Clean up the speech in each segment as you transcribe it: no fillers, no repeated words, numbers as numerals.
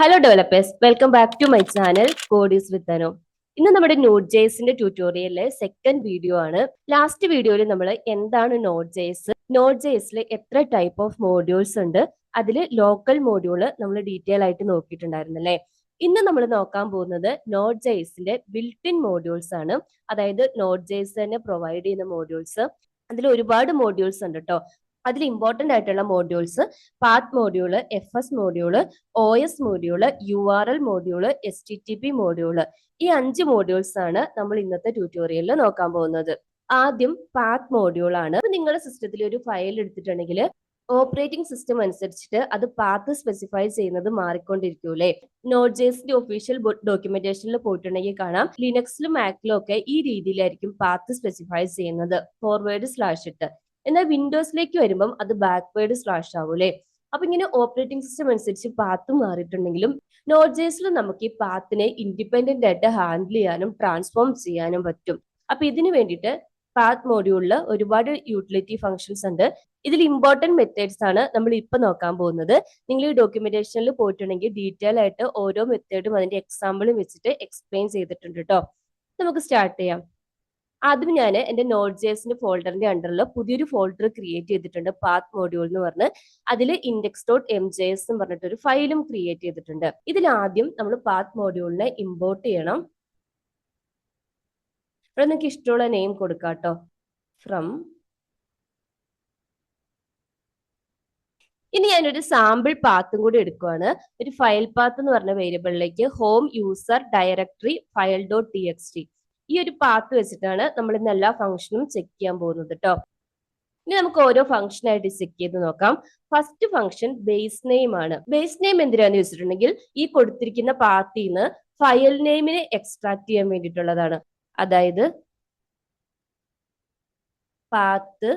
Hello developers, welcome back to my channel Codies with Anu. ഇന്ന് നമ്മുടെ node ജെയ്സിന്റെ ട്യൂട്ടോറിയലിലെ സെക്കൻഡ് വീഡിയോ ആണ്. ലാസ്റ്റ് വീഡിയോയിൽ നമ്മൾ എന്താണ് നോട്ട് ജെയ്സ്, നോട്ട് ജെയ്സിൽ എത്ര ടൈപ്പ് ഓഫ് മോഡ്യൂൾസ് ഉണ്ട്, അതിൽ ലോക്കൽ മോഡ്യൂള് നമ്മൾ ഡീറ്റെയിൽ ആയിട്ട് നോക്കിയിട്ടുണ്ടായിരുന്നല്ലേ. ഇന്ന് നമ്മൾ നോക്കാൻ പോകുന്നത് നോട്ട് ജെയ്സിന്റെ ബിൽറ്റ് ഇൻ മോഡ്യൂൾസ് ആണ്. അതായത് നോട്ട് ജെയ്സ് തന്നെ പ്രൊവൈഡ് ചെയ്യുന്ന മോഡ്യൂൾസ്. അതിൽ ഒരുപാട് മോഡ്യൂൾസ് ഉണ്ട് കേട്ടോ. അതിൽ ഇമ്പോർട്ടന്റ് ആയിട്ടുള്ള modules path module, FS module, OS module, URL module, HTTP module. ഈ 5 മോഡ്യൂൾസ് ആണ് നമ്മൾ ഇന്നത്തെ ട്യൂട്ടോറിയലിൽ നോക്കാൻ പോകുന്നത്. ആദ്യം പാത്ത് മോഡ്യൂൾ ആണ്. നിങ്ങളുടെ സിസ്റ്റത്തിൽ ഒരു ഫയൽ എടുത്തിട്ടുണ്ടെങ്കിൽ ഓപ്പറേറ്റിംഗ് സിസ്റ്റം അനുസരിച്ചിട്ട് അത് പാത്ത് സ്പെസിഫൈ ചെയ്യുന്നത് മാറിക്കൊണ്ടിരിക്കൂലേ. നോട്ട് ജെയ്സിന്റെ ഒഫീഷ്യൽ ഡോക്യുമെന്റേഷനിൽ പോയിട്ടുണ്ടെങ്കിൽ കാണാം, ലിനക്സിലും മാക്കിലും ഒക്കെ ഈ രീതിയിലായിരിക്കും പാത്ത് സ്പെസിഫൈ ചെയ്യുന്നത്, ഫോർവേഡ് സ്ലാഷ് ഇട്ട്. എന്നാൽ വിൻഡോസിലേക്ക് വരുമ്പം അത് ബാക്ക്വേർഡ് സ്ലാഷ് ആവൂലേ. അപ്പൊ ഇങ്ങനെ ഓപ്പറേറ്റിംഗ് സിസ്റ്റം അനുസരിച്ച് പാത്ത് മാറിയിട്ടുണ്ടെങ്കിലും നോട്ട് ജെയ്സിൽ നമുക്ക് ഈ പാത്തിനെ ഇൻഡിപെൻഡന്റ് ആയിട്ട് ഹാൻഡിൽ ചെയ്യാനും ട്രാൻസ്ഫോം ചെയ്യാനും പറ്റും. അപ്പൊ ഇതിനു വേണ്ടിയിട്ട് പാത്ത് മോഡ്യൂളിൽ ഒരുപാട് യൂട്ടിലിറ്റി ഫംഗ്ഷൻസ് ഉണ്ട്. ഇതിൽ ഇമ്പോർട്ടന്റ് മെത്തേഡ്സ് ആണ് നമ്മൾ ഇപ്പൊ നോക്കാൻ പോകുന്നത്. നിങ്ങൾ ഈ ഡോക്യുമെന്റേഷനിൽ പോയിട്ടുണ്ടെങ്കിൽ ഡീറ്റെയിൽ ആയിട്ട് ഓരോ മെത്തേഡും അതിന്റെ എക്സാമ്പിളും വെച്ചിട്ട് എക്സ്പ്ലെയിൻ ചെയ്തിട്ടുണ്ട് കേട്ടോ. നമുക്ക് സ്റ്റാർട്ട് ചെയ്യാം. ആദ്യം ഞാൻ എന്റെ നോട്ട് ജെയ്സിന്റെ ഫോൾഡറിന്റെ അണ്ടറിൽ പുതിയൊരു ഫോൾഡർ ക്രിയേറ്റ് ചെയ്തിട്ടുണ്ട്, പാത്ത് മോഡ്യൂൾ എന്ന് പറഞ്ഞ്. അതിൽ index.mjs എന്ന് പറഞ്ഞിട്ട് ഒരു ഫയലും ക്രിയേറ്റ് ചെയ്തിട്ടുണ്ട്. ഇതിൽ ആദ്യം നമ്മൾ പാത്ത് മോഡ്യൂളിനെ ഇമ്പോർട്ട് ചെയ്യണം. ഇവിടെ നിങ്ങൾക്ക് ഇഷ്ടമുള്ള നെയിം കൊടുക്കാം കേട്ടോ. ഫ്രം. ഇനി ഞാനൊരു സാമ്പിൾ പാത്തും കൂടി എടുക്കുവാണ്. ഒരു ഫയൽ പാത്ത് എന്ന് പറഞ്ഞ വേരിയബിളിലേക്ക് home user directory file .txt ഈ ഒരു പാത്ത് വെച്ചിട്ടാണ് നമ്മൾ ഇന്ന് എല്ലാ ഫംഗ്ഷനും ചെക്ക് ചെയ്യാൻ പോകുന്നത് കേട്ടോ. ഇനി നമുക്ക് ഓരോ ഫംഗ്ഷൻ ആയിട്ട് ചെക്ക് ചെയ്ത് നോക്കാം. ഫസ്റ്റ് ഫംഗ്ഷൻ ബേസ് നെയിം ആണ്. ബേസ് നെയിം എന്തിനാന്ന് വെച്ചിട്ടുണ്ടെങ്കിൽ ഈ കൊടുത്തിരിക്കുന്ന പാത്തിൽ നിന്ന് ഫയൽ നെയിമിനെ എക്സ്ട്രാക്ട് ചെയ്യാൻ വേണ്ടിയിട്ടുള്ളതാണ്. അതായത് പാത്ത്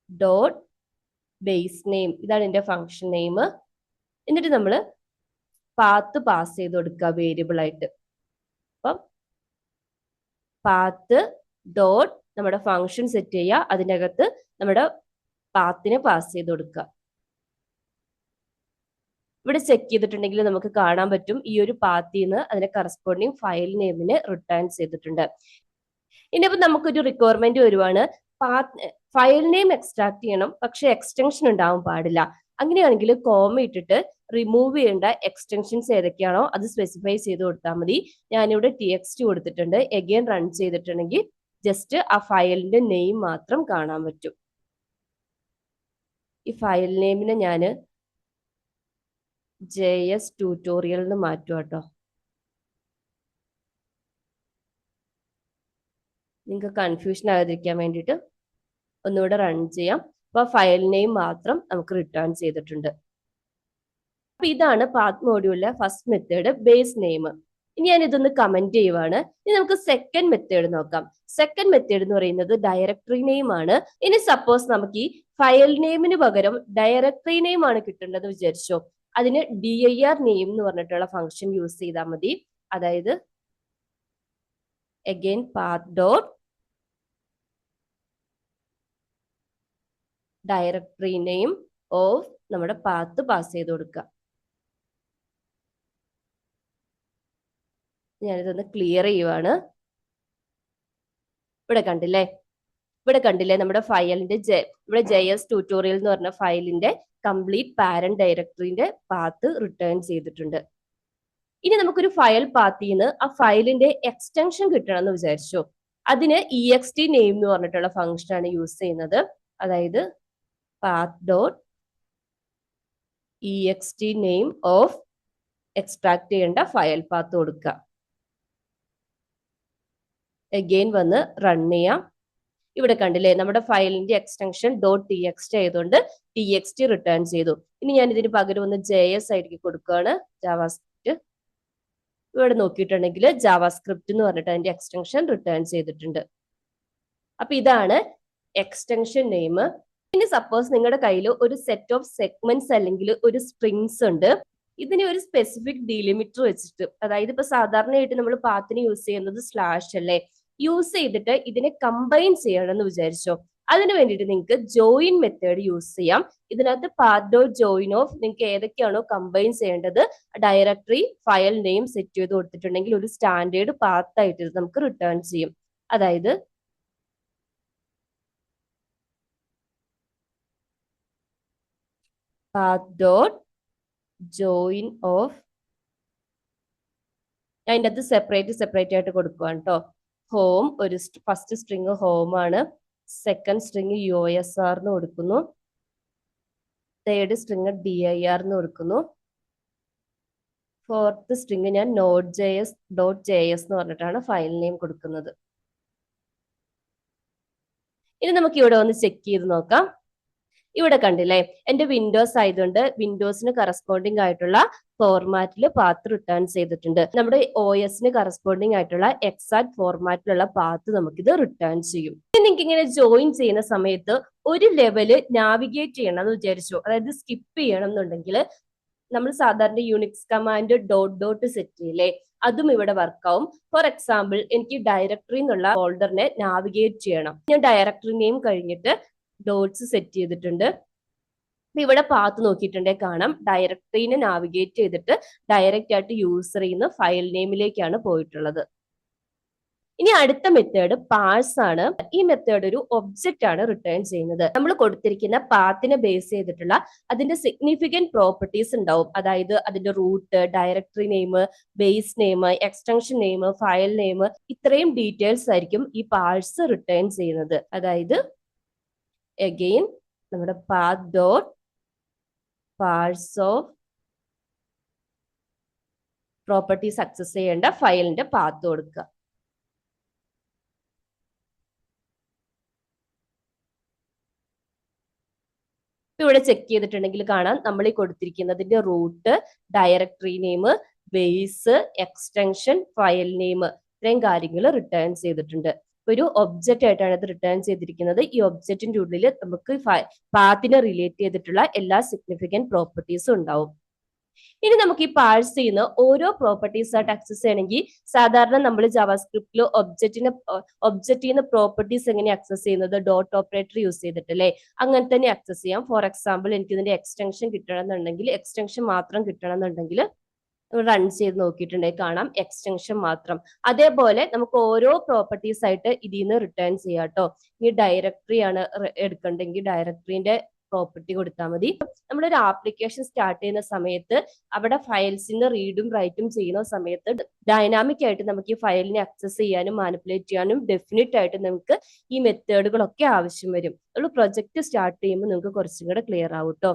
ഡോട്ട് ബേസ് നെയിം, ഇതാണ് എന്റെ ഫംഗ്ഷൻ നെയിം. എന്നിട്ട് നമ്മൾ പാത്ത് പാസ് ചെയ്ത് കൊടുക്കുക വേരിയബിൾ ആയിട്ട്. അപ്പം പാത്ത് ഡോട്ട് നമ്മുടെ ഫംഗ്ഷൻ സെറ്റ് ചെയ്യുക, അതിൻ്റെ അകത്ത് നമ്മുടെ പാത്തിനെ പാസ് ചെയ്ത് കൊടുക്കുക. ഇവിടെ ചെക്ക് ചെയ്തിട്ടുണ്ടെങ്കിൽ നമുക്ക് കാണാൻ പറ്റും ഈ ഒരു പാത്തിൽ നിന്ന് അതിന്റെ കറസ്പോണ്ടിങ് ഫയൽ നെയിമിനെ റിട്ടേൺ ചെയ്തിട്ടുണ്ട്. ഇനിയിപ്പോൾ നമുക്കൊരു റിക്വയർമെന്റ് വരുവാണ്, ഫയൽ നെയിം എക്സ്ട്രാക്ട് ചെയ്യണം, പക്ഷെ എക്സ്റ്റൻഷൻ ഉണ്ടാവാൻ പാടില്ല. അങ്ങനെയാണെങ്കിൽ കോമ ഇട്ടിട്ട് റിമൂവ് ചെയ്യേണ്ട എക്സ്റ്റൻഷൻസ് ഏതൊക്കെയാണോ അത് സ്പെസിഫൈ ചെയ്ത് കൊടുത്താൽ മതി. ഞാനിവിടെ txt കൊടുത്തിട്ടുണ്ട്. എഗെയിൻ റൺ ചെയ്തിട്ടുണ്ടെങ്കിൽ ജസ്റ്റ് ആ ഫയലിന്റെ നെയിം മാത്രം കാണാൻ പറ്റും. ഈ ഫയൽ നെയിമിനെ ഞാൻ JS ട്യൂട്ടോറിയൽ എന്ന് മാറ്റുക കേട്ടോ. നിങ്ങൾക്ക് കൺഫ്യൂഷൻ ആകാതിരിക്കാൻ വേണ്ടിയിട്ട് ഒന്നുകൂടെ റൺ ചെയ്യാം. അപ്പൊ ഫയൽ നെയിം മാത്രം നമുക്ക് റിട്ടേൺ ചെയ്തിട്ടുണ്ട്. അപ്പൊ ഇതാണ് പാത്ത് മോഡ്യൂളിലെ ഫസ്റ്റ് മെത്തേഡ്, ബേസ് നെയിം. ഇനി ഞാൻ ഇതൊന്ന് കമന്റ് ചെയ്യുവാണ്. ഇനി നമുക്ക് സെക്കൻഡ് മെത്തേഡ് നോക്കാം. സെക്കൻഡ് മെത്തേഡ് എന്ന് പറയുന്നത് ഡയറക്ടറി നെയിം ആണ്. ഇനി സപ്പോസ് നമുക്ക് ഈ ഫയൽ നെയിമിന് പകരം ഡയറക്ടറി നെയിം ആണ് കിട്ടേണ്ടത് വിചാരിച്ചോ. അതിന് dir നെയിം എന്ന് പറഞ്ഞിട്ടുള്ള ഫംഗ്ഷൻ യൂസ് ചെയ്താൽ മതി. അതായത് again path dot directory name of നമ്മുടെ പാത്ത് പാസ് ചെയ്ത് കൊടുക്കുക. ഞാനിതൊന്ന് ക്ലിയർ ചെയ്യുവാണ്. ഇവിടെ കണ്ടില്ലേ നമ്മുടെ ഫയലിന്റെ ഇവിടെ JS ട്യൂട്ടോറിയൽ എന്ന് പറഞ്ഞ ഫയലിന്റെ കംപ്ലീറ്റ് പാരന്റ് ഡയറക്ടറിന്റെ പാത്ത് റിട്ടേൺ ചെയ്തിട്ടുണ്ട്. ഇനി നമുക്കൊരു ഫയൽ പാത്തിൽ നിന്ന് ആ ഫയലിന്റെ എക്സ്റ്റൻഷൻ കിട്ടണം എന്ന് വിചാരിച്ചു. അതിന് ext നെയിം എന്ന് പറഞ്ഞിട്ടുള്ള ഫംഗ്ഷൻ ആണ് യൂസ് ചെയ്യുന്നത്. അതായത് path dot ext name of extract ചെയ്യേണ്ട ഫയൽ പാത്ത് കൊടുക്കുക. അഗെയിൻ വന്ന് റൺ ചെയ്യാം. ഇവിടെ കണ്ടില്ലേ നമ്മുടെ ഫയലിന്റെ എക്സ്റ്റൻഷൻ .txt ആയതുകൊണ്ട് txt റിട്ടേൺ ചെയ്തു. ഇനി ഞാൻ ഇതിന് പകരം ഒന്ന് JS ആയിട്ട് കൊടുക്കുകയാണ്, ജാവാസ്ക്രിപ്റ്റ്. ഇവിടെ നോക്കിയിട്ടുണ്ടെങ്കിൽ ജാവാസ്ക്രിപ്റ്റ് എന്ന് പറഞ്ഞിട്ട് അതിന്റെ എക്സ്റ്റൻഷൻ റിട്ടേൺ ചെയ്തിട്ടുണ്ട്. അപ്പൊ ഇതാണ് എക്സ്റ്റൻഷൻ നെയിം. ഇനി സപ്പോസ് നിങ്ങളുടെ കയ്യിൽ ഒരു സെറ്റ് ഓഫ് സെഗ്മെന്റ്സ് അല്ലെങ്കിൽ ഒരു സ്ട്രിങ്സ് ഉണ്ട്. ഇതിന് ഒരു സ്പെസിഫിക് ഡിലിമിറ്റർ വെച്ചിട്ട്, അതായത് ഇപ്പൊ സാധാരണയായിട്ട് നമ്മൾ പാത്തിന് യൂസ് ചെയ്യുന്നത് സ്ലാഷ് അല്ലേ, യൂസ് ചെയ്തിട്ട് ഇതിനെ കമ്പൈൻ ചെയ്യണം എന്ന് വിചാരിച്ചോ. അതിന് വേണ്ടിയിട്ട് നിങ്ങൾക്ക് ജോയിൻ മെത്തേഡ് യൂസ് ചെയ്യാം. ഇതിനകത്ത് പാത്ത് ഡോട്ട് ജോയിൻ ഓഫ് നിങ്ങൾക്ക് ഏതൊക്കെയാണോ കമ്പൈൻ ചെയ്യേണ്ടത് ഡയറക്ടറി ഫയൽ നെയിം സെറ്റ് ചെയ്ത് കൊടുത്തിട്ടുണ്ടെങ്കിൽ ഒരു സ്റ്റാൻഡേർഡ് പാത്ത് ആയിട്ട് ഇത് നമുക്ക് റിട്ടേൺ ചെയ്യും. അതായത് path dot join of അതിൻ്റെ അകത്ത് സെപ്പറേറ്റ് ആയിട്ട് കൊടുക്കുകയാണ് കേട്ടോ. ഹോം ഒരു ഫസ്റ്റ് സ്ട്രിങ് ഹോം ആണ്, സെക്കൻഡ് സ്ട്രിങ് USR എന്ന് കൊടുക്കുന്നു, തേർഡ് സ്ട്രിങ് DIR എന്ന് കൊടുക്കുന്നു, ഫോർത്ത് സ്ട്രിങ് ഞാൻ node.js എന്ന് പറഞ്ഞിട്ടാണ് ഫയൽ നെയിം കൊടുക്കുന്നത്. ഇനി നമുക്ക് ഇവിടെ ഒന്ന് ചെക്ക് ചെയ്ത് നോക്കാം. ഇവിടെ കണ്ടില്ലേ, എന്റെ വിൻഡോസ് ആയതുകൊണ്ട് വിൻഡോസിന് കറസ്പോണ്ടിങ് ആയിട്ടുള്ള ഫോർമാറ്റിൽ പാത്ത് റിട്ടേൺ ചെയ്തിട്ടുണ്ട്. നമ്മുടെ OSന് കറസ്പോണ്ടിങ് ആയിട്ടുള്ള എക്സാക്ട് ഫോർമാറ്റിലുള്ള പാത്ത് നമുക്കിത് റിട്ടേൺ ചെയ്യും. നിങ്ങൾക്ക് ഇങ്ങനെ ജോയിൻ ചെയ്യുന്ന സമയത്ത് ഒരു ലെവല് നാവിഗേറ്റ് ചെയ്യണം എന്ന് വിചാരിച്ചു, അതായത് സ്കിപ്പ് ചെയ്യണം എന്നുണ്ടെങ്കിൽ നമ്മൾ സാധാരണ യൂണിക്സ് കമാൻഡ് ഡോട്ട് സെറ്റ് ചെയ്യില്ലേ, അതും ഇവിടെ വർക്കാവും. ഫോർ എക്സാമ്പിൾ എനിക്ക് ഡയറക്ടറി എന്നുള്ള ഫോൾഡറിനെ നാവിഗേറ്റ് ചെയ്യണം. ഞാൻ ഡയറക്ടറി നെയിം കഴിഞ്ഞിട്ട് ഡോട്ട്സ് സെറ്റ് ചെയ്തിട്ടുണ്ട്. ഇവിടെ പാത്ത് നോക്കിയിട്ടുണ്ടെങ്കിൽ കാണാം ഡയറക്ടറിനെ നാവിഗേറ്റ് ചെയ്തിട്ട് ഡയറക്റ്റ് ആയിട്ട് യൂസറിൽ നിന്ന് ഫയൽ നെയിമിലേക്കാണ് പോയിട്ടുള്ളത്. ഇനി അടുത്ത മെത്തേഡ് പാഴ്സ് ആണ്. ഈ മെത്തേഡ് ഒരു ഒബ്ജക്റ്റ് ആണ് റിട്ടേൺ ചെയ്യുന്നത്. നമ്മൾ കൊടുത്തിരിക്കുന്ന പാത്തിനെ ബേസ് ചെയ്തിട്ടുള്ള അതിന്റെ സിഗ്നിഫിക്കന്റ് പ്രോപ്പർട്ടീസ് ഉണ്ടാവും. അതായത് അതിന്റെ root, directory name, base name, extension name, file name, ഇത്രയും ഡീറ്റെയിൽസ് ആയിരിക്കും ഈ പാഴ്സ് റിട്ടേൺ ചെയ്യുന്നത്. അതായത് again നമ്മുടെ path dot parse of properties access ചെയ്യേണ്ട ഫയലിന്റെ പാത്ത് കൊടുക്കുക. ഇവിടെ ചെക്ക് ചെയ്തിട്ടുണ്ടെങ്കിൽ കാണാം നമ്മൾ ഈ കൊടുത്തിരിക്കുന്നതിന്റെ root, directory name, base, extension, file name, ഇത്രയും കാര്യങ്ങൾ റിട്ടേൺ ചെയ്തിട്ടുണ്ട്. ഒരു ഒബ്ജക്റ്റ് ആയിട്ടാണ് ഇത് റിട്ടേൺ ചെയ്തിരിക്കുന്നത്. ഈ ഒബ്ജക്റ്റിന്റെ ഉള്ളിൽ നമുക്ക് പാത്തിനെ റിലേറ്റ് ചെയ്തിട്ടുള്ള എല്ലാ സിഗ്നിഫിക്കന്റ് പ്രോപ്പർട്ടീസും ഉണ്ടാവും. ഇനി നമുക്ക് ഈ പാഴ്സ് ചെയ്യുന്ന ഓരോ പ്രോപ്പർട്ടീസ് ആയിട്ട് ആക്സസ് ചെയ്യണമെങ്കിൽ സാധാരണ നമ്മൾ ജാവാസ്ക്രിപ്റ്റിൽ ഒബ്ജക്റ്റിന് പ്രോപ്പർട്ടീസ് എങ്ങനെ ആക്സസ് ചെയ്യുന്നത്, ഡോട്ട് ഓപ്പറേറ്റർ യൂസ് ചെയ്തിട്ടല്ലേ, അങ്ങനെ തന്നെ ആക്സസ് ചെയ്യാം. ഫോർ എക്സാമ്പിൾ എനിക്ക് ഇതിന്റെ എക്സ്റ്റൻഷൻ കിട്ടണമെന്നുണ്ടെങ്കിൽ, എക്സ്റ്റൻഷൻ മാത്രം കിട്ടണമെന്നുണ്ടെങ്കിൽ റൺ ചെയ്ത് നോക്കിയിട്ടുണ്ടെങ്കിൽ കാണാം എക്സ്റ്റൻഷൻ മാത്രം. അതേപോലെ നമുക്ക് ഓരോ പ്രോപ്പർട്ടീസ് ആയിട്ട് ഇതിൽ നിന്ന് റിട്ടേൺ ചെയ്യാം കേട്ടോ. ഇനി ഡയറക്ടറി ആണ് എടുക്കണ്ടെങ്കിൽ ഡയറക്ടറിന്റെ പ്രോപ്പർട്ടി കൊടുത്താൽ മതി. നമ്മളൊരു ആപ്ലിക്കേഷൻ സ്റ്റാർട്ട് ചെയ്യുന്ന സമയത്ത് അവിടെ ഫയൽസിന് റീഡും റൈറ്റും ചെയ്യുന്ന സമയത്ത് ഡൈനാമിക് ആയിട്ട് നമുക്ക് ഈ ഫയലിനെ ആക്സസ് ചെയ്യാനും മാനിപ്പുലേറ്റ് ചെയ്യാനും ഡെഫിനറ്റ് ആയിട്ട് നമുക്ക് ഈ മെത്തേഡുകളൊക്കെ ആവശ്യം വരും. നമ്മൾ പ്രൊജക്ട് സ്റ്റാർട്ട് ചെയ്യുമ്പോൾ നിങ്ങൾക്ക് കുറച്ചും കൂടെ ക്ലിയർ ആവും കേട്ടോ.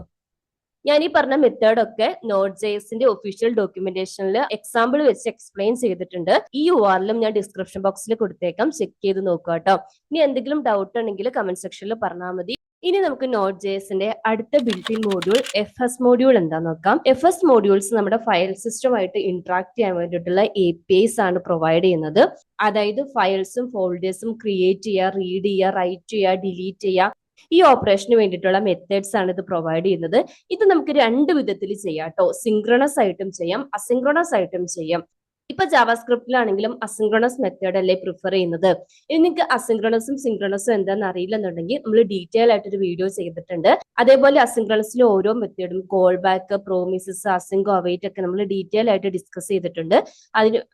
ഞാൻ ഈ പറഞ്ഞ മെത്തേഡ് ഒക്കെ Node.jsന്റെ ഒഫീഷ്യൽ ഡോക്യുമെന്റേഷനിൽ എക്സാമ്പിൾ വെച്ച് എക്സ്പ്ലെയിൻ ചെയ്തിട്ടുണ്ട്. ഈ URL ഞാൻ ഡിസ്ക്രിപ്ഷൻ ബോക്സിൽ കൊടുത്തേക്കാം, ചെക്ക് ചെയ്ത് നോക്കുക കേട്ടോ. ഇനി എന്തെങ്കിലും ഡൗട്ട് ഉണ്ടെങ്കിൽ കമന്റ് സെക്ഷനിൽ പറഞ്ഞാൽ മതി. ഇനി നമുക്ക് Node.jsന്റെ അടുത്ത ബിൽറ്റ്-ഇൻ മോഡ്യൂൾ FS മോഡ്യൂൾ എന്താ നോക്കാം. FS മോഡ്യൂൾസ് നമ്മുടെ ഫയൽ സിസ്റ്റമായിട്ട് ഇന്ററാക്ട് ചെയ്യാൻ വേണ്ടിയിട്ടുള്ള APIs ആണ് പ്രൊവൈഡ് ചെയ്യുന്നത്. അതായത് ഫയൽസും ഫോൾഡേഴ്സും ക്രിയേറ്റ് ചെയ്യുക, റീഡ് ചെയ്യുക, റൈറ്റ് ചെയ്യുക, ഡിലീറ്റ് ചെയ്യുക, ഈ ഓപ്പറേഷന് വേണ്ടിയിട്ടുള്ള മെത്തേഡ്സ് ആണ് ഇത് പ്രൊവൈഡ് ചെയ്യുന്നത്. ഇത് നമുക്ക് രണ്ട് വിധത്തിൽ ചെയ്യാം കേട്ടോ. സിങ്ക്രണസ് ആയിട്ടും ചെയ്യാം, അസിങ്ക്രണസ് ആയിട്ടും ചെയ്യാം. ഇപ്പൊ ജാവാസ്ക്രിപ്റ്റിലാണെങ്കിലും അസിങ്ക്രണസ് മെത്തേഡ് അല്ലേ പ്രിഫർ ചെയ്യുന്നത്. ഇനി നിങ്ങൾക്ക് അസിങ്ക്രണസും സിങ്ക്രണസും എന്താണെന്ന് അറിയില്ലെന്നുണ്ടെങ്കിൽ നമ്മൾ ഡീറ്റെയിൽ ആയിട്ടൊരു വീഡിയോ ചെയ്തിട്ടുണ്ട്. അതേപോലെ അസിങ്ക്രണസിലെ ഓരോ മെത്തേഡും call back, promises, async, await ഒക്കെ നമ്മൾ ഡീറ്റെയിൽ ആയിട്ട് ഡിസ്കസ് ചെയ്തിട്ടുണ്ട്.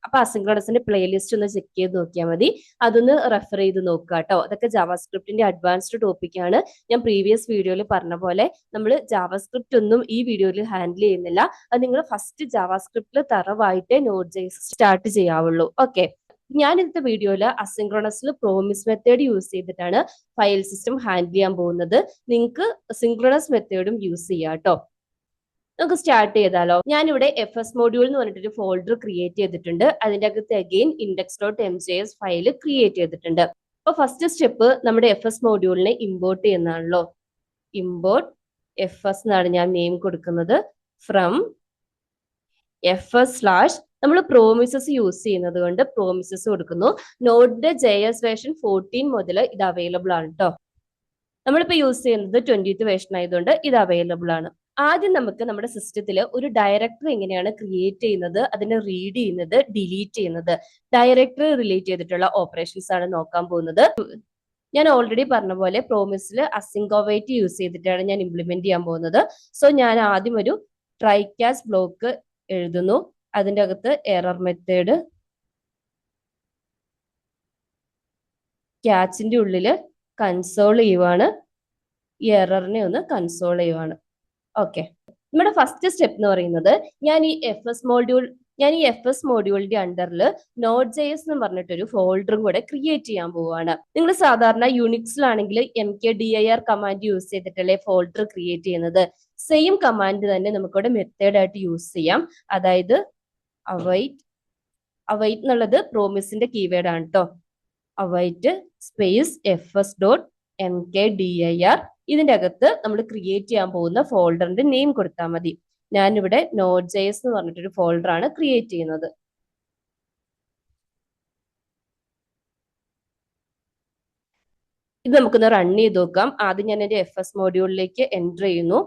അപ്പൊ അസിങ്ക്രണസിന്റെ പ്ലേലിസ്റ്റ് ഒന്ന് ചെക്ക് ചെയ്ത് നോക്കിയാൽ മതി, അതൊന്ന് റെഫർ ചെയ്ത് നോക്കുക കേട്ടോ. അതൊക്കെ ജാവാസ്ക്രിപ്റ്റിന്റെ അഡ്വാൻസ്ഡ് ടോപ്പിക് ആണ്. ഞാൻ പ്രീവിയസ് വീഡിയോയിൽ പറഞ്ഞ പോലെ നമ്മൾ ജാവാസ്ക്രിപ്റ്റ് ഒന്നും ഈ വീഡിയോയിൽ ഹാൻഡിൽ ചെയ്യുന്നില്ല. അത് നിങ്ങൾ ഫസ്റ്റ് ജാവാസ്ക്രിപ്റ്റിൽ തറവായിട്ട് Node.js സ്റ്റാർട്ട് ചെയ്യാവുള്ളൂ. ഓക്കെ, ഞാൻ ഇന്നത്തെ വീഡിയോയിൽ അസിങ്ക്രണസിൽ പ്രോമിസ് മെത്തേഡ് യൂസ് ചെയ്തിട്ടാണ് ഫയൽ സിസ്റ്റം ഹാൻഡിൽ ചെയ്യാൻ പോകുന്നത്. നിങ്ങൾക്ക് സിങ്ക്രണസ് മെത്തേഡും യൂസ് ചെയ്യാം കേട്ടോ. നമുക്ക് സ്റ്റാർട്ട് ചെയ്താലോ. ഞാനിവിടെ FS മോഡ്യൂൾ എന്ന് പറഞ്ഞിട്ടൊരു ഫോൾഡർ ക്രിയേറ്റ് ചെയ്തിട്ടുണ്ട്. അതിന്റെ അകത്ത് അഗെയിൻ index.mjs ഫയൽ ക്രിയേറ്റ് ചെയ്തിട്ടുണ്ട്. അപ്പൊ ഫസ്റ്റ് സ്റ്റെപ്പ് നമ്മുടെ FS മോഡ്യൂളിനെ ഇമ്പോർട്ട് ചെയ്യുന്നതാണല്ലോ. ഇമ്പോർട്ട് FS എന്നാണ് ഞാൻ നെയിം കൊടുക്കുന്നത്. ഫ്രം FS/ നമ്മൾ പ്രോമിസസ് യൂസ് ചെയ്യുന്നത് കൊണ്ട് പ്രോമിസസ് കൊടുക്കുന്നു. Node.js വേർഷൻ 14 മുതൽ ഇത് അവൈലബിൾ ആണ് കേട്ടോ. നമ്മളിപ്പോ യൂസ് ചെയ്യുന്നത് 20th വേർഷൻ ആയതുകൊണ്ട് ഇത് അവൈലബിൾ ആണ്. ആദ്യം നമുക്ക് നമ്മുടെ സിസ്റ്റത്തിൽ ഒരു ഡയറക്ടറി എങ്ങനെയാണ് ക്രിയേറ്റ് ചെയ്യുന്നത്, അതിനെ റീഡ് ചെയ്യുന്നത്, ഡിലീറ്റ് ചെയ്യുന്നത്, ഡയറക്ടറി റിലേറ്റ് ചെയ്തിട്ടുള്ള ഓപ്പറേഷൻസ് ആണ് നോക്കാൻ പോകുന്നത്. ഞാൻ ഓൾറെഡി പറഞ്ഞ പോലെ പ്രോമിസിൽ അസിങ്കോവേറ്റ് യൂസ് ചെയ്തിട്ടാണ് ഞാൻ ഇംപ്ലിമെന്റ് ചെയ്യാൻ പോകുന്നത്. സോ ഞാൻ ആദ്യം ഒരു ട്രൈ ക്യാച്ച് ബ്ലോക്ക് എഴുതുന്നു. അതിൻ്റെ അകത്ത് എറർ മെത്തേഡ് ക്യാച്ചിന്റെ ഉള്ളിൽ കൺസോൾ ചെയ്യുവാണ്. ഈ എററിനെ ഒന്ന് കൺസോൾ ചെയ്യുവാണ്. ഓക്കെ, നമ്മുടെ ഫസ്റ്റ് സ്റ്റെപ്പ് എന്ന് പറയുന്നത് ഞാൻ ഈ എഫ് എസ് മോഡ്യൂളിന്റെ അണ്ടറിൽ Node.js എന്ന് പറഞ്ഞിട്ടൊരു ഫോൾഡറും കൂടെ ക്രിയേറ്റ് ചെയ്യാൻ പോവുകയാണ്. നിങ്ങൾ സാധാരണ യുണിക്സിലാണെങ്കിൽ mkdir കമാൻഡ് യൂസ് ചെയ്തിട്ടല്ലേ ഫോൾഡർ ക്രിയേറ്റ് ചെയ്യുന്നത്. സെയിം കമാൻഡ് തന്നെ നമുക്കിവിടെ മെത്തേഡ് ആയിട്ട് യൂസ് ചെയ്യാം. അതായത് await എന്നുള്ളത് പ്രോമിസിന്റെ കീവേഡ് ആണ് കേട്ടോ. await സ്പേസ് fs.mkdir ഇതിന്റെ അകത്ത് നമ്മൾ ക്രിയേറ്റ് ചെയ്യാൻ പോകുന്ന ഫോൾഡറിന്റെ നെയിം കൊടുത്താൽ മതി. ഞാനിവിടെ Node.js എന്ന് പറഞ്ഞിട്ടൊരു ഫോൾഡർ ആണ് ക്രിയേറ്റ് ചെയ്യുന്നത്. ഇത് നമുക്കൊന്ന് റൺ ചെയ്ത് നോക്കാം. ആദ്യം ഞാൻ എന്റെ എഫ് എസ് മോഡ്യൂളിലേക്ക് എൻ്റർ ചെയ്യുന്നു.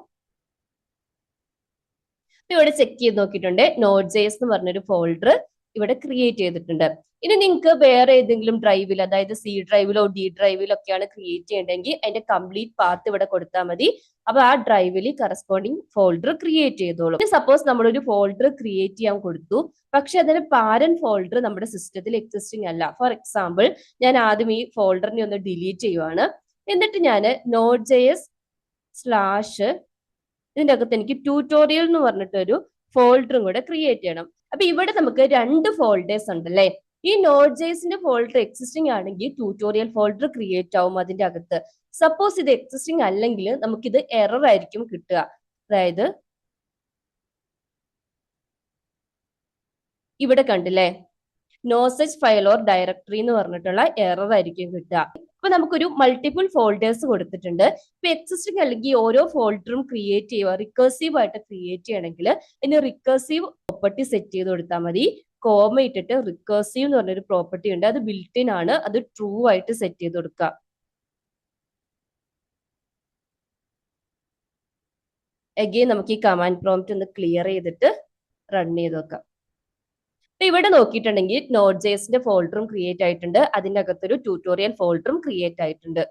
ഇവിടെ ചെക്ക് ചെയ്ത് നോക്കിയിട്ടുണ്ട്, Node.js എന്ന് പറഞ്ഞൊരു ഫോൾഡർ ഇവിടെ ക്രിയേറ്റ് ചെയ്തിട്ടുണ്ട്. ഇനി നിങ്ങൾക്ക് വേറെ ഏതെങ്കിലും ഡ്രൈവിൽ, അതായത് സി ഡ്രൈവിലോ ഡി ഡ്രൈവിലോ ഒക്കെയാണ് ക്രിയേറ്റ് ചെയ്യേണ്ടതെങ്കിൽ അതിന്റെ കംപ്ലീറ്റ് പാത്ത് ഇവിടെ കൊടുത്താൽ മതി. അപ്പൊ ആ ഡ്രൈവിൽ കറസ്പോണ്ടിങ് ഫോൾഡർ ക്രിയേറ്റ് ചെയ്തോളൂ. സപ്പോസ് നമ്മളൊരു ഫോൾഡർ ക്രിയേറ്റ് ചെയ്യാൻ കൊടുത്തു, പക്ഷെ അതിന്റെ പാരന്റ് ഫോൾഡർ നമ്മുടെ സിസ്റ്റത്തിൽ എക്സിസ്റ്റിംഗ് അല്ല. ഫോർ എക്സാമ്പിൾ, ഞാൻ ആദ്യം ഈ ഫോൾഡറിനെ ഒന്ന് ഡിലീറ്റ് ചെയ്യുവാണ്. എന്നിട്ട് ഞാൻ Node.js/ ഇതിന്റെ അകത്ത് എനിക്ക് ട്യൂട്ടോറിയൽ എന്ന് പറഞ്ഞിട്ടൊരു ഫോൾഡറും കൂടെ ക്രിയേറ്റ് ചെയ്യണം. അപ്പൊ ഇവിടെ നമുക്ക് 2 ഫോൾഡേഴ്സ് ഉണ്ടല്ലേ. ഈ Node.jsന്റെ ഫോൾഡർ എക്സിസ്റ്റിംഗ് ആണെങ്കിൽ ട്യൂട്ടോറിയൽ ഫോൾഡർ ക്രിയേറ്റ് ആവും അതിന്റെ അകത്ത്. സപ്പോസ് ഇത് എക്സിസ്റ്റിംഗ് അല്ലെങ്കിൽ നമുക്കിത് എറർ ആയിരിക്കും കിട്ടുക. അതായത് ഇവിടെ കണ്ടില്ലേ, no such file or directory എന്ന് പറഞ്ഞിട്ടുള്ള എറർ ആയിരിക്കും കിട്ടുക. അപ്പൊ നമുക്കൊരു മൾട്ടിപ്പിൾ ഫോൾഡേഴ്സ് കൊടുത്തിട്ടുണ്ട്. ഇപ്പൊ എക്സിസ്റ്റിംഗ് അല്ലെങ്കിൽ ഓരോ ഫോൾഡറും ക്രിയേറ്റ് ചെയ്യുക, റിക്കേഴ്സീവ് ആയിട്ട് ക്രിയേറ്റ് ചെയ്യണമെങ്കിൽ അതിന് റിക്കേഴ്സീവ് പ്രോപ്പർട്ടി സെറ്റ് ചെയ്ത് കൊടുത്താൽ മതി. കോമ ഇട്ടിട്ട് റിക്കേഴ്സീവ് എന്ന് പറഞ്ഞൊരു പ്രോപ്പർട്ടി ഉണ്ട്, അത് ബിൽറ്റ് ഇൻ ആണ്, അത് ട്രൂ ആയിട്ട് സെറ്റ് ചെയ്ത് കൊടുക്കുക. അഗെയിൻ നമുക്ക് ഈ കമാൻഡ് പ്രോംപ്റ്റ് ഒന്ന് ക്ലിയർ ചെയ്തിട്ട് റൺ ചെയ്ത് നോക്കാം. ഇവിടെ നോക്കിയിട്ടുണ്ടെങ്കിൽ Node.jsന്റെ ഫോൾഡറും ക്രിയേറ്റ് ആയിട്ടുണ്ട്, അതിന്റെ അകത്തൊരു ട്യൂട്ടോറിയൽ ഫോൾഡറും ക്രിയേറ്റ് ആയിട്ടുണ്ട്.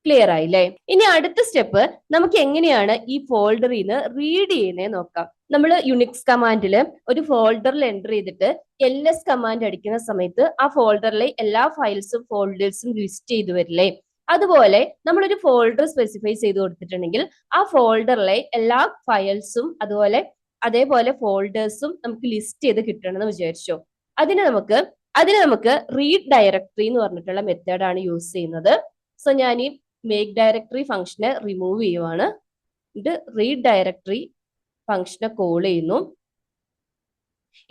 ക്ലിയർ ആയില്ലേ? ഇനി അടുത്ത സ്റ്റെപ്പ് നമുക്ക് എങ്ങനെയാണ് ഈ ഫോൾഡറിൽ നിന്ന് റീഡ് ചെയ്യുന്നത് നോക്കാം. നമ്മൾ യുണിക്സ് കമാൻഡിൽ ഒരു ഫോൾഡറിൽ എൻ്റർ ചെയ്തിട്ട് ls കമാൻഡ് അടിക്കുന്ന സമയത്ത് ആ ഫോൾഡറിലെ എല്ലാ ഫയൽസും ഫോൾഡേഴ്സും ലിസ്റ്റ് ചെയ്ത് വരില്ലേ. അതുപോലെ നമ്മളൊരു ഫോൾഡർ സ്പെസിഫൈ ചെയ്ത് കൊടുത്തിട്ടുണ്ടെങ്കിൽ ആ ഫോൾഡറിലെ എല്ലാ ഫയൽസും അതേപോലെ ഫോൾഡേഴ്സും നമുക്ക് ലിസ്റ്റ് ചെയ്ത് കിട്ടണമെന്ന് വിചാരിച്ചോ. അതിന് നമുക്ക് റീഡ് ഡയറക്ടറി എന്ന് പറഞ്ഞിട്ടുള്ള മെത്തേഡാണ് യൂസ് ചെയ്യുന്നത്. സോ ഞാൻ ഈ മേക്ക് ഡയറക്ടറി ഫംഗ്ഷനെ റിമൂവ് ചെയ്യുവാണ്. ഇത് റീഡ് ഡയറക്ടറി ഫംഗ്ഷനെ കോൾ ചെയ്യുന്നു.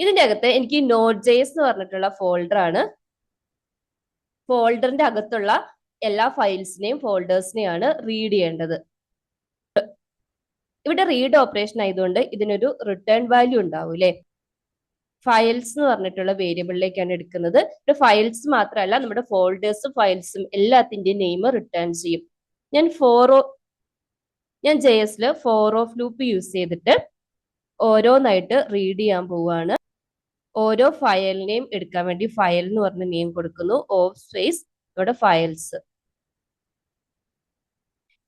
ഇതിന്റെ അകത്ത് എനിക്ക് Node.js എന്ന് പറഞ്ഞിട്ടുള്ള ഫോൾഡർ ആണ്. ഫോൾഡറിന്റെ അകത്തുള്ള എല്ലാ ഫയൽസിനെയും ഫോൾഡേഴ്സിനെയാണ് റീഡ് ചെയ്യേണ്ടത്. ഇവിടെ റീഡ് ഓപ്പറേഷൻ ആയതുകൊണ്ട് ഇതിനൊരു റിട്ടേൺ വാല്യൂ ഉണ്ടാവും അല്ലെ. ഫയൽസ് എന്ന് പറഞ്ഞിട്ടുള്ള വേരിയബിളിലേക്കാണ് എടുക്കുന്നത്. ഫയൽസ് മാത്രമല്ല, നമ്മുടെ ഫോൾഡേഴ്സും ഫയൽസും എല്ലാത്തിന്റെയും നെയിം റിട്ടേൺ ചെയ്യും. ഞാൻ JSൽ ഫോർ ഓഫ് ലൂപ്പ് യൂസ് ചെയ്തിട്ട് ഓരോന്നായിട്ട് റീഡ് ചെയ്യാൻ പോവുകയാണ്. ഓരോ ഫയലിനെയും എടുക്കാൻ വേണ്ടി ഫയൽ എന്ന് പറഞ്ഞ നെയിം കൊടുക്കുന്നു. ഓഫ് സ്പേസ് ഇവിടെ ഫയൽസ്.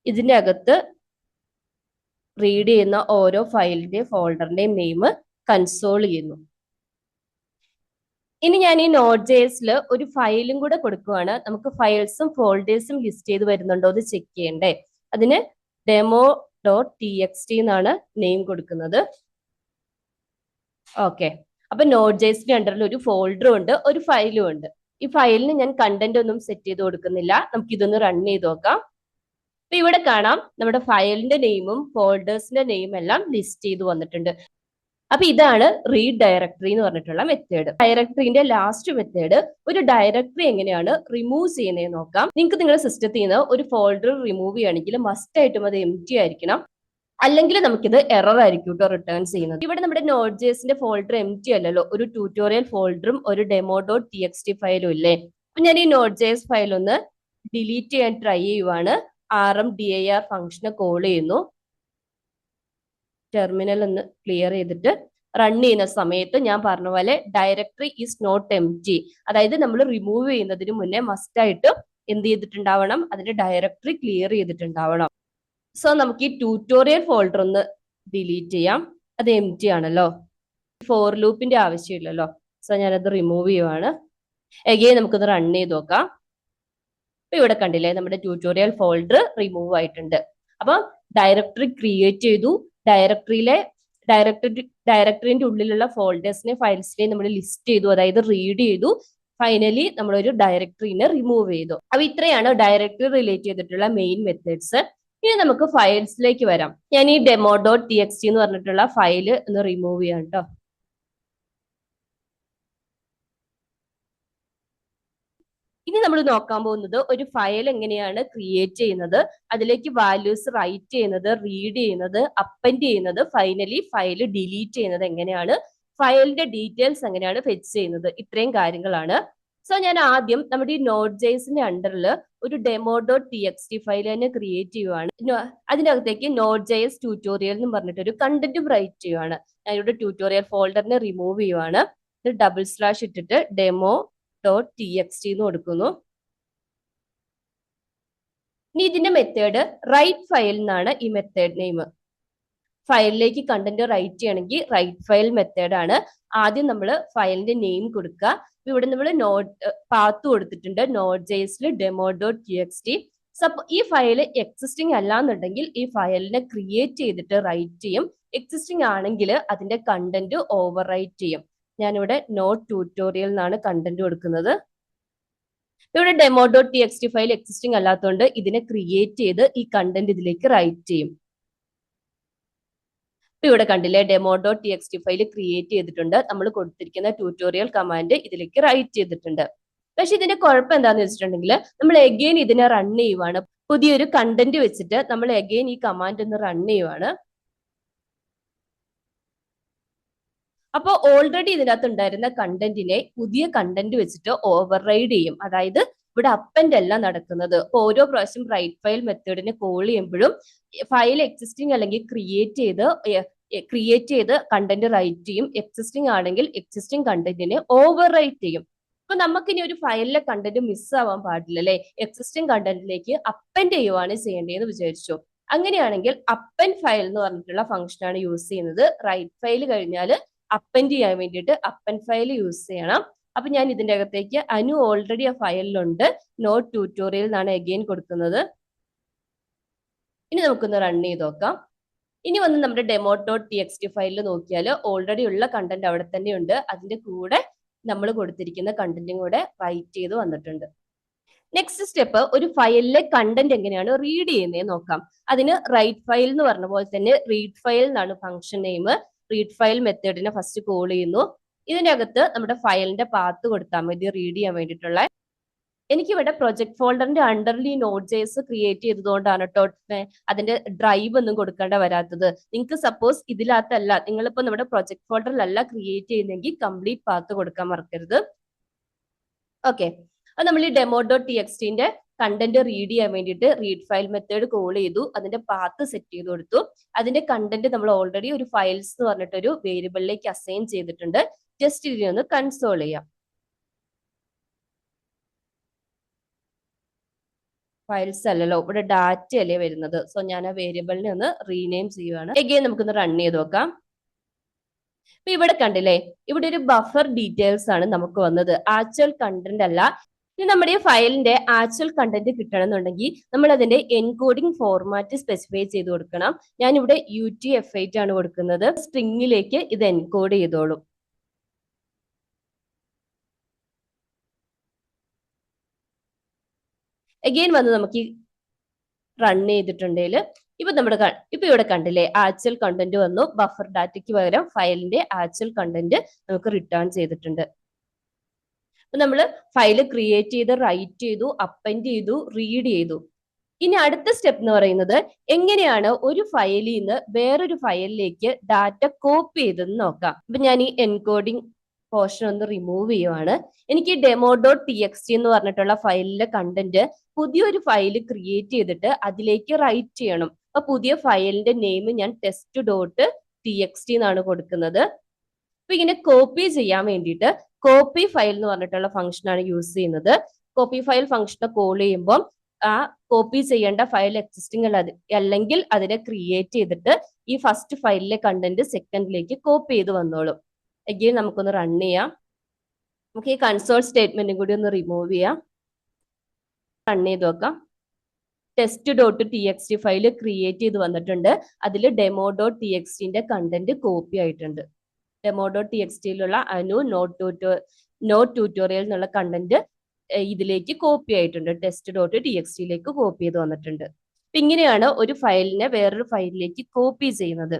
ഇതിന്റെ അകത്ത് റീഡ് ചെയ്യുന്ന ഓരോ ഫയലിന്റെയും ഫോൾഡറിന്റെയും നെയിം കൺസോൾ ചെയ്യുന്നു. ഇനി ഞാൻ ഈ Node.jsൽ ഒരു ഫയലും കൂടെ കൊടുക്കുവാണ്. നമുക്ക് ഫയൽസും ഫോൾഡേഴ്സും ലിസ്റ്റ് ചെയ്ത് വരുന്നുണ്ടോ എന്ന് ചെക്ക് ചെയ്യണ്ടേ. അതിന് demo.txt എന്നാണ് നെയിം കൊടുക്കുന്നത്. ഓക്കെ, അപ്പൊ Node.jsന്റെ അണ്ടറിൽ ഒരു ഫോൾഡറും ഉണ്ട്, ഒരു ഫയലും ഉണ്ട്. ഈ ഫയലിന് ഞാൻ കണ്ടന്റ് ഒന്നും സെറ്റ് ചെയ്ത് കൊടുക്കുന്നില്ല. നമുക്ക് ഇതൊന്ന് റൺ ചെയ്ത് നോക്കാം. അപ്പൊ ഇവിടെ കാണാം നമ്മുടെ ഫയലിന്റെ നെയിമും ഫോൾഡേഴ്സിന്റെ നെയിം എല്ലാം ലിസ്റ്റ് ചെയ്ത് വന്നിട്ടുണ്ട്. അപ്പൊ ഇതാണ് റീഡ് ഡയറക്ടറി എന്ന് പറഞ്ഞിട്ടുള്ള മെത്തേഡ്. ഡയറക്ടറിന്റെ ലാസ്റ്റ് മെത്തേഡ് ഒരു ഡയറക്ടറി എങ്ങനെയാണ് റിമൂവ് ചെയ്യുന്നത് നോക്കാം. നിങ്ങൾക്ക് നിങ്ങളുടെ സിസ്റ്റത്തിൽ നിന്ന് ഒരു ഫോൾഡർ റിമൂവ് ചെയ്യണമെങ്കിൽ മസ്റ്റ് ആയിട്ടും അത് എംപ്റ്റി ആയിരിക്കണം, അല്ലെങ്കിൽ നമുക്കിത് എറർ ആയിരിക്കും കേട്ടോ റിട്ടേൺ ചെയ്യുന്നത്. ഇവിടെ നമ്മുടെ Node.jsന്റെ ഫോൾഡർ എംപ്റ്റി അല്ലല്ലോ, ഒരു ട്യൂട്ടോറിയൽ ഫോൾഡറും ഒരു demo.txt ഫയലും ഇല്ലേ. അപ്പൊ ഞാൻ ഈ Node.js ഫയൽ ഒന്ന് ഡിലീറ്റ് ചെയ്യാൻ ട്രൈ ചെയ്യുവാണ്. rmdir ഫംഗ്ഷനെ കോൾ ചെയ്യുന്നു. ടെർമിനൽ ഒന്ന് ക്ലിയർ ചെയ്തിട്ട് റൺ ചെയ്യുന്ന സമയത്ത് ഞാൻ പറഞ്ഞ പോലെ ഡയറക്ടറി ഈസ് നോട്ട് എംപ്റ്റി, അതായത് നമ്മൾ റിമൂവ് ചെയ്യുന്നതിന് മുന്നേ മസ്റ്റ് ആയിട്ട് എന്ത് ചെയ്തിട്ടുണ്ടാവണം? അതിന്റെ ഡയറക്ടറി ക്ലിയർ ചെയ്തിട്ടുണ്ടാവണം. സോ നമുക്ക് ഈ ട്യൂട്ടോറിയൽ ഫോൾഡർ ഒന്ന് ഡിലീറ്റ് ചെയ്യാം. അത് എം ടി ആണല്ലോ, ഫോർ ലൂപ്പിന്റെ ആവശ്യമില്ലല്ലോ. സോ ഞാനത് റിമൂവ് ചെയ്യുവാണ്. എഗെയിൻ നമുക്കൊന്ന് റൺ ചെയ്ത് നോക്കാം. അപ്പൊ ഇവിടെ കണ്ടില്ലേ, നമ്മുടെ ട്യൂട്ടോറിയൽ ഫോൾഡർ റിമൂവ് ആയിട്ടുണ്ട്. അപ്പൊ ഡയറക്ടറി ക്രിയേറ്റ് ചെയ്തു, ഡയറക്ടറിന്റെ ഉള്ളിലുള്ള ഫോൾഡേഴ്സിനെ ഫയൽസിനെ നമ്മൾ ലിസ്റ്റ് ചെയ്തു, അതായത് റീഡ് ചെയ്തു. ഫൈനലി നമ്മളൊരു ഡയറക്ടറിനെ റിമൂവ് ചെയ്തു. അപ്പൊ ഇത്രയാണ് ഡയറക്ടറി റിലേറ്റ് ചെയ്തിട്ടുള്ള മെയിൻ മെത്തേഡ്സ്. ഇനി നമുക്ക് ഫയൽസിലേക്ക് വരാം. ഞാൻ ഈ demo.txt എന്ന് പറഞ്ഞിട്ടുള്ള ഫയല് ഒന്ന് റിമൂവ് ചെയ്യാം കേട്ടോ. ഇനി നമ്മൾ നോക്കാൻ പോകുന്നത് ഒരു ഫയൽ എങ്ങനെയാണ് ക്രിയേറ്റ് ചെയ്യുന്നത്, അതിലേക്ക് വാല്യൂസ് റൈറ്റ് ചെയ്യുന്നത്, റീഡ് ചെയ്യുന്നത്, അപ്പൻഡ് ചെയ്യുന്നത്, ഫൈനലി ഫയൽ ഡിലീറ്റ് ചെയ്യുന്നത് എങ്ങനെയാണ്, ഫയലിന്റെ ഡീറ്റെയിൽസ് എങ്ങനെയാണ് ഫെച്ച് ചെയ്യുന്നത്, ഇത്രയും കാര്യങ്ങളാണ്. സോ ഞാൻ ആദ്യം നമ്മുടെ ഈ Node.jsന്റെ അണ്ടറിൽ ഒരു demo.txt ഫയൽ തന്നെ ക്രിയേറ്റ് ചെയ്യുവാണ്. അതിനകത്തേക്ക് Node.js ട്യൂട്ടോറിയൽ എന്ന് പറഞ്ഞിട്ട് ഒരു കണ്ടന്റും റൈറ്റ് ചെയ്യുവാണ്. ഞാൻ ഇവിടെ ട്യൂട്ടോറിയൽ ഫോൾഡറിനെ റിമൂവ് ചെയ്യുവാണ്. ഡബിൾ സ്ലാഷ് ഇട്ടിട്ട് demo.txt എന്ന് കൊടുക്കുന്നു. ഇനി ഇതിന്റെ മെത്തേഡ് റൈറ്റ് ഫയൽ എന്നാണ് ഈ മെത്തേഡ് നെയിം. ഫയലിലേക്ക് കണ്ടന്റ് റൈറ്റ് ചെയ്യണമെങ്കിൽ റൈറ്റ് ഫയൽ മെത്തേഡ് ആണ്. ആദ്യം നമ്മൾ ഫയലിന്റെ നെയിം കൊടുക്കുക. ഇവിടെ നമ്മൾ പാത്ത് കൊടുത്തിട്ടുണ്ട് Node.jsൽ demo.txt. ഈ ഫയൽ എക്സിസ്റ്റിംഗ് അല്ല എന്നുണ്ടെങ്കിൽ ഈ ഫയലിനെ ക്രിയേറ്റ് ചെയ്തിട്ട് റൈറ്റ് ചെയ്യും. എക്സിസ്റ്റിംഗ് ആണെങ്കിൽ അതിന്റെ കണ്ടന്റ് ഓവർ റൈറ്റ് ചെയ്യും. ഞാനിവിടെ നോട്ട് ട്യൂട്ടോറിയൽ എന്നാണ് കണ്ടന്റ് കൊടുക്കുന്നത്. ഇവിടെ demo.txt ഫയൽ എക്സിസ്റ്റിംഗ് അല്ലാത്തതുകൊണ്ട് ഇതിനെ ക്രിയേറ്റ് ചെയ്ത് ഈ കണ്ടന്റ് ഇതിലേക്ക് റൈറ്റ് ചെയ്യും. ഇവിടെ കണ്ടില്ലേ, demo.txt ഫയൽ ക്രിയേറ്റ് ചെയ്തിട്ടുണ്ട്. നമ്മൾ കൊടുത്തിരിക്കുന്ന ട്യൂട്ടോറിയൽ കമാൻഡ് ഇതിലേക്ക് റൈറ്റ് ചെയ്തിട്ടുണ്ട്. പക്ഷെ ഇതിന്റെ കുഴപ്പം എന്താന്ന് വെച്ചിട്ടുണ്ടെങ്കിൽ നമ്മൾ എഗെയിൻ ഇതിനെ റൺ ചെയ്യുവാണ്. പുതിയൊരു കണ്ടന്റ് വെച്ചിട്ട് നമ്മൾ എഗെയിൻ ഈ കമാൻഡ് ഒന്ന് റൺ ചെയ്യുവാണ്. അപ്പോൾ ഓൾറെഡി ഇതിനകത്ത് ഉണ്ടായിരുന്ന കണ്ടന്റിനെ പുതിയ കണ്ടന്റ് വെച്ചിട്ട് ഓവർ റൈഡ് ചെയ്യും. അതായത് ഇവിടെ അപ്പൻഡ് അല്ല നടക്കുന്നത്. അപ്പൊ ഓരോ പ്രാവശ്യം റൈറ്റ് ഫയൽ മെത്തേഡിനെ കോൾ ചെയ്യുമ്പോഴും ഫയൽ എക്സിസ്റ്റിംഗ് അല്ലെങ്കിൽ ക്രിയേറ്റ് ചെയ്ത് കണ്ടന്റ് റൈറ്റ് ചെയ്യും. എക്സിസ്റ്റിംഗ് ആണെങ്കിൽ എക്സിസ്റ്റിംഗ് കണ്ടന്റിനെ ഓവർ റൈറ്റ് ചെയ്യും. അപ്പൊ നമുക്കിനി ഒരു ഫയലിലെ കണ്ടന്റ് മിസ് ആവാൻ പാടില്ല അല്ലെ. എക്സിസ്റ്റിംഗ് കണ്ടന്റിലേക്ക് അപ്പൻഡ് ചെയ്യുവാണ് ചെയ്യേണ്ടതെന്ന് വിചാരിച്ചു. അങ്ങനെയാണെങ്കിൽ അപ്പൻഡ് ഫയൽ എന്ന് പറഞ്ഞിട്ടുള്ള ഫംഗ്ഷൻ ആണ് യൂസ് ചെയ്യുന്നത്. റൈറ്റ് ഫയൽ കഴിഞ്ഞാൽ അപ്പൻഡ് ചെയ്യാൻ വേണ്ടിയിട്ട് അപ്പൻഡ് ഫയൽ യൂസ് ചെയ്യണം. അപ്പൊ ഞാൻ ഇതിന്റെ അകത്തേക്ക് അനു ഓൾറെഡി ആ ഫയലിലുണ്ട്, നോട്ട് ട്യൂട്ടോറിയൽ എന്നാണ് എഗെയിൻ കൊടുക്കുന്നത്. ഇനി നമുക്കൊന്ന് റൺ ചെയ്ത് നോക്കാം. ഇനി വന്ന് നമ്മുടെ demo.txt ഫയലിൽ നോക്കിയാൽ ഓൾറെഡി ഉള്ള കണ്ടന്റ് അവിടെ തന്നെ ഉണ്ട്. അതിന്റെ കൂടെ നമ്മൾ കൊടുത്തിരിക്കുന്ന കണ്ടന്റും കൂടെ റൈറ്റ് ചെയ്ത് വന്നിട്ടുണ്ട്. നെക്സ്റ്റ് സ്റ്റെപ്പ്, ഒരു ഫയലിലെ കണ്ടന്റ് എങ്ങനെയാണ് റീഡ് ചെയ്യുന്നതെന്ന് നോക്കാം. അതിന് റൈറ്റ് ഫയൽ എന്ന് പറഞ്ഞ പോലെ തന്നെ റീഡ് ഫയൽ എന്നാണ് ഫംഗ്ഷൻ നെയിം. റീഡ് ഫയൽ മെത്തേഡിനെ ഫസ്റ്റ് കോൾ ചെയ്യുന്നു. ഇതിന്റെ അകത്ത് നമ്മുടെ ഫയലിന്റെ പാത്ത് കൊടുത്താൽ മതി റീഡ് ചെയ്യാൻ വേണ്ടിയിട്ടുള്ള. എനിക്കിവിടെ പ്രൊജക്ട് ഫോൾഡറിന്റെ അണ്ടറിൽ ഈ Node.js ക്രിയേറ്റ് ചെയ്തതുകൊണ്ടാണ് കേട്ടോ അതിന്റെ ഡ്രൈവ് ഒന്നും കൊടുക്കേണ്ട വരാത്തത്. നിങ്ങൾക്ക് സപ്പോസ് ഇതിനകത്തല്ല, നിങ്ങളിപ്പോ നമ്മുടെ പ്രൊജക്ട് ഫോൾഡറിലല്ല ക്രിയേറ്റ് ചെയ്യുന്നെങ്കിൽ കംപ്ലീറ്റ് പാത്ത് കൊടുക്കാൻ മറക്കരുത്. ഓക്കെ, അത് നമ്മൾ ഈ demo.txtന്റെ കണ്ടന്റ് റീഡ് ചെയ്യാൻ വേണ്ടിയിട്ട് റീഡ് ഫയൽ മെത്തേഡ് കോൾ ചെയ്തു. അതിന്റെ പാത്ത് സെറ്റ് ചെയ്ത് കൊടുത്തു. അതിന്റെ കണ്ടന്റ് നമ്മൾ ഓൾറെഡി ഒരു ഫയൽസ് എന്ന് പറഞ്ഞിട്ടൊരു വേരിയബിളിലേക്ക് അസൈൻ ചെയ്തിട്ടുണ്ട്. ജസ്റ്റ് ഇതിനെ ഒന്ന് കൺസോൾ ചെയ്യാം. ഫയൽസ് അല്ലല്ലോ, ഇവിടെ ഡാറ്റ അല്ലേ വരുന്നത്. സോ ഞാൻ ആ വേരിയബിളിനെ ഒന്ന് റീനെയിം ചെയ്യുവാണ്. എഗെയിൻ നമുക്കൊന്ന് റൺ ചെയ്ത് നോക്കാം. അപ്പൊ ഇവിടെ കണ്ടില്ലേ, ഇവിടെ ഒരു ബഫർ ഡീറ്റെയിൽസ് ആണ് നമുക്ക് വന്നത്, ആക്ച്വൽ കണ്ടന്റ് അല്ല. ഇനി നമ്മുടെ ഈ ഫയലിന്റെ ആക്ച്വൽ കണ്ടന്റ് കിട്ടണമെന്നുണ്ടെങ്കിൽ നമ്മൾ അതിന്റെ എൻകോഡിംഗ് ഫോർമാറ്റ് സ്പെസിഫൈ ചെയ്ത് കൊടുക്കണം. ഞാൻ ഇവിടെ UTF-8 ആണ് കൊടുക്കുന്നത്. സ്ട്രിങ്ങിലേക്ക് ഇത് എൻകോഡ് ചെയ്തോളും. അഗെയിൻ വന്ന് നമുക്ക് ഈ റൺ ചെയ്തിട്ടുണ്ടെങ്കിൽ ഇപ്പൊ ഇവിടെ കണ്ടില്ലേ, ആക്ച്വൽ കണ്ടന്റ് വന്നു. ബഫർ ഡാറ്റയ്ക്ക് പകരം ഫയലിന്റെ ആക്ച്വൽ കണ്ടന്റ് നമുക്ക് റിട്ടേൺ ചെയ്തിട്ടുണ്ട്. അപ്പൊ നമ്മൾ ഫയല് ക്രിയേറ്റ് ചെയ്ത് റൈറ്റ് ചെയ്തു, അപ്പൻഡ് ചെയ്തു, റീഡ് ചെയ്തു. ഇനി അടുത്ത സ്റ്റെപ്പ് എന്ന് പറയുന്നത് എങ്ങനെയാണ് ഒരു ഫയലിൽ നിന്ന് വേറൊരു ഫയലിലേക്ക് ഡാറ്റ കോപ്പി ചെയ്തെന്ന് നോക്കാം. അപ്പൊ ഞാൻ ഈ എൻകോഡിംഗ് പോർഷൻ ഒന്ന് റിമൂവ് ചെയ്യുവാണ്. എനിക്ക് demo.txt എന്ന് പറഞ്ഞിട്ടുള്ള ഫയലിലെ കണ്ടന്റ് പുതിയൊരു ഫയൽ ക്രിയേറ്റ് ചെയ്തിട്ട് അതിലേക്ക് റൈറ്റ് ചെയ്യണം. അപ്പൊ പുതിയ ഫയലിന്റെ നെയിം ഞാൻ test.txt എന്നാണ് കൊടുക്കുന്നത്. അപ്പൊ ഇങ്ങനെ കോപ്പി ചെയ്യാൻ വേണ്ടിയിട്ട് കോപ്പി ഫയൽ എന്ന് പറഞ്ഞിട്ടുള്ള ഫംഗ്ഷൻ ആണ് യൂസ് ചെയ്യുന്നത്. കോപ്പി ഫയൽ ഫംഗ്ഷനെ കോൾ ചെയ്യുമ്പോൾ ആ കോപ്പി ചെയ്യേണ്ട ഫയൽ എക്സിസ്റ്റിംഗ് അല്ലെങ്കിൽ അതിനെ ക്രിയേറ്റ് ചെയ്തിട്ട് ഈ ഫസ്റ്റ് ഫയലിലെ കണ്ടന്റ് സെക്കൻഡിലേക്ക് കോപ്പി ചെയ്ത് വന്നോളും. എഗെയിൻ നമുക്കൊന്ന് റൺ ചെയ്യാം. നമുക്ക് ഈ കൺസോൾ സ്റ്റേറ്റ്മെന്റും കൂടി ഒന്ന് റിമൂവ് ചെയ്യാം. റൺ ചെയ്ത് നോക്കാം. test.txt ഫയൽ ക്രിയേറ്റ് ചെയ്ത് വന്നിട്ടുണ്ട്. അതിൽ demo.txtന്റെ കണ്ടന്റ് കോപ്പി ആയിട്ടുണ്ട്. demo.txtയിലുള്ള അനു നോട്ട് ട്യൂട്ടോറിയൽ എന്നുള്ള കണ്ടന്റ് ഇതിലേക്ക് കോപ്പി ആയിട്ടുണ്ട്. test.txtയിലേക്ക് കോപ്പി ചെയ്ത് വന്നിട്ടുണ്ട്. ഇങ്ങനെയാണ് ഒരു ഫയലിനെ വേറൊരു ഫയലിലേക്ക് കോപ്പി ചെയ്യുന്നത്.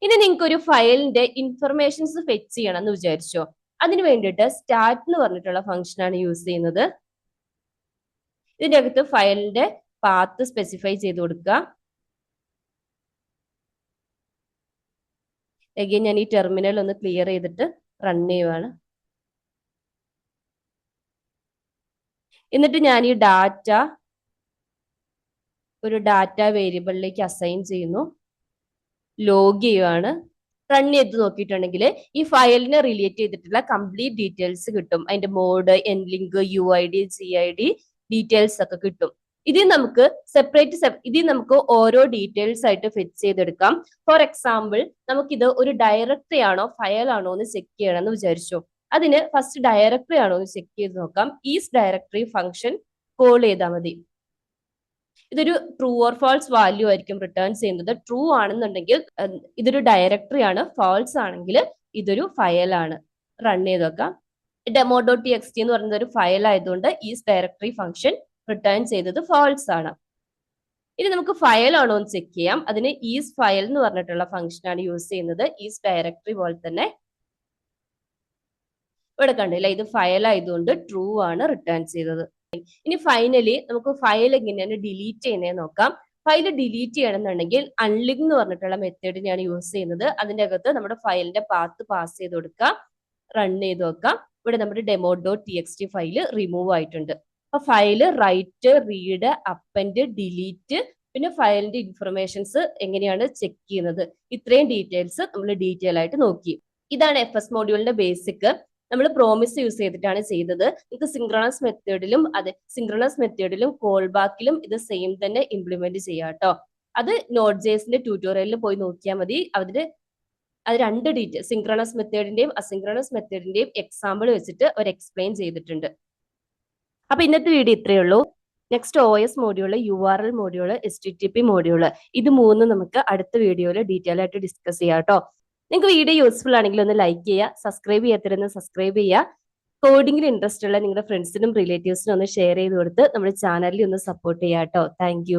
ഇനി നിങ്ങൾക്ക് ഒരു ഫയലിന്റെ ഇൻഫർമേഷൻസ് ഫെച്ച് ചെയ്യണം എന്ന് വിചാരിച്ചോ. അതിന് വേണ്ടിയിട്ട് സ്റ്റാർട്ട് എന്ന് പറഞ്ഞിട്ടുള്ള ഫംഗ്ഷൻ ആണ് യൂസ് ചെയ്യുന്നത്. ഇതിന്റെ അകത്ത് ഫയലിന്റെ പാത്ത് സ്പെസിഫൈ ചെയ്ത് കൊടുക്കുക. എഗെയിൻ ഞാൻ ഈ ടെർമിനൽ ഒന്ന് ക്ലിയർ ചെയ്തിട്ട് റൺ ചെയ്യുവാണ്. എന്നിട്ട് ഞാൻ ഈ ഡാറ്റ ഒരു ഡാറ്റ വേരിയബിളിലേക്ക് അസൈൻ ചെയ്യുന്നു. ലോഗ് ചെയ്യുവാണ്. റൺ ചെയ്ത് നോക്കിയിട്ടുണ്ടെങ്കിൽ ഈ ഫയലിനെ റിലേറ്റ് ചെയ്തിട്ടുള്ള കംപ്ലീറ്റ് ഡീറ്റെയിൽസ് കിട്ടും. അതിന്റെ mode, n link, UID, GID details ഒക്കെ കിട്ടും. ഇതിൽ നമുക്ക് ഓരോ ഡീറ്റെയിൽസ് ആയിട്ട് ഫെച്ച് ചെയ്തെടുക്കാം. ഫോർ എക്സാമ്പിൾ, നമുക്കിത് ഒരു ഡയറക്ടറി ആണോ ഫയൽ ആണോ എന്ന് ചെക്ക് ചെയ്യണം എന്ന് വിചാരിച്ചു. അതിന് ഫസ്റ്റ് ഡയറക്ടറി ആണോ എന്ന് ചെക്ക് ചെയ്ത് നോക്കാം. ഈസ് ഡയറക്ടറി ഫംഗ്ഷൻ കോൾ ചെയ്താൽ മതി. ഇതൊരു ട്രൂ ഓർ ഫാൾസ് വാല്യൂ ആയിരിക്കും റിട്ടേൺ ചെയ്യുന്നത്. ട്രൂ ആണെന്നുണ്ടെങ്കിൽ ഇതൊരു ഡയറക്ടറി ആണ്, ഫാൾസ് ആണെങ്കിൽ ഇതൊരു ഫയലാണ്. റൺ ചെയ്ത് നോക്കാം. demo.txt എന്ന് പറയുന്നത് ഒരു ഫയൽ ആയതുകൊണ്ട് ഈസ് ഡയറക്ടറി ഫംഗ്ഷൻ റിട്ടേൺ ചെയ്തത് ഫാൾസ് ആണ്. ഇനി നമുക്ക് ഫയൽ ആണോ എന്ന് ചെക്ക് ചെയ്യാം. അതിന് ഈസ് ഫയൽ എന്ന് പറഞ്ഞിട്ടുള്ള ഫംഗ്ഷൻ ആണ് യൂസ് ചെയ്യുന്നത്. ഈസ് ഡയറക്ടറി പോലെ തന്നെ ഇവിടെ കണ്ടില്ല, ഇത് ഫയൽ ആയതുകൊണ്ട് ട്രൂ ആണ് റിട്ടേൺ ചെയ്തത്. ഇനി ഫൈനലി നമുക്ക് ഫയൽ എങ്ങനെയാണ് ഡിലീറ്റ് ചെയ്യുന്നത് നോക്കാം. ഫയൽ ഡിലീറ്റ് ചെയ്യണമെന്നുണ്ടെങ്കിൽ അൺലിങ്ക് എന്ന് പറഞ്ഞിട്ടുള്ള മെത്തേഡിനെയാണ് യൂസ് ചെയ്യുന്നത്. അതിന്റെ അകത്ത് നമ്മുടെ ഫയലിന്റെ പാത്ത് പാസ് ചെയ്ത് കൊടുക്കുക. റൺ ചെയ്ത് നോക്കാം. ഇവിടെ നമ്മുടെ demo.txt ഫയൽ റിമൂവ് ആയിട്ടുണ്ട്. അപ്പൊ file write, read, append, delete, പിന്നെ ഫയലിന്റെ ഇൻഫർമേഷൻസ് എങ്ങനെയാണ് ചെക്ക് ചെയ്യുന്നത്, ഇത്രയും ഡീറ്റെയിൽസ് നമ്മൾ ഡീറ്റെയിൽ ആയിട്ട് നോക്കി. ഇതാണ് FS മോഡ്യൂളിന്റെ ബേസിക്. നമ്മൾ പ്രോമിസ് യൂസ് ചെയ്തിട്ടാണ് ചെയ്തത്. നിങ്ങൾക്ക് സിങ്ക്രണസ് മെത്തേഡിലും കോൾ ബാക്കിലും ഇത് സെയിം തന്നെ ഇംപ്ലിമെന്റ് ചെയ്യാം കേട്ടോ. അത് Node.jsന്റെ ട്യൂട്ടോറിയലിൽ പോയി നോക്കിയാൽ മതി. അത് രണ്ട് സിങ്ക്രണസ് മെത്തേഡിന്റെയും അസിങ്ക്രണസ് മെത്തേഡിന്റെയും എക്സാമ്പിൾ വെച്ചിട്ട് അവർ എക്സ്പ്ലെയിൻ ചെയ്തിട്ടുണ്ട്. അപ്പൊ ഇന്നത്തെ വീഡിയോ ഇത്രയേ ഉള്ളൂ. Next OS module, URL module, HTTP module, ഇത് മൂന്നും നമുക്ക് അടുത്ത വീഡിയോയിൽ ഡീറ്റെയിൽ ആയിട്ട് ഡിസ്കസ് ചെയ്യാം കേട്ടോ. നിങ്ങൾക്ക് വീഡിയോ യൂസ്ഫുൾ ആണെങ്കിൽ ഒന്ന് ലൈക്ക് ചെയ്യുക, സബ്സ്ക്രൈബ് ചെയ്യാത്തിരുന്ന് സബ്സ്ക്രൈബ് ചെയ്യുക. കോഡിംഗിൽ ഇൻട്രസ്റ്റ് ഉള്ള നിങ്ങളുടെ ഫ്രണ്ട്സിനും റിലേറ്റീവ്സിനും ഒന്ന് ഷെയർ ചെയ്ത് കൊടുത്ത് നമ്മുടെ ചാനലിൽ ഒന്ന് സപ്പോർട്ട് ചെയ്യാം കേട്ടോ. താങ്ക്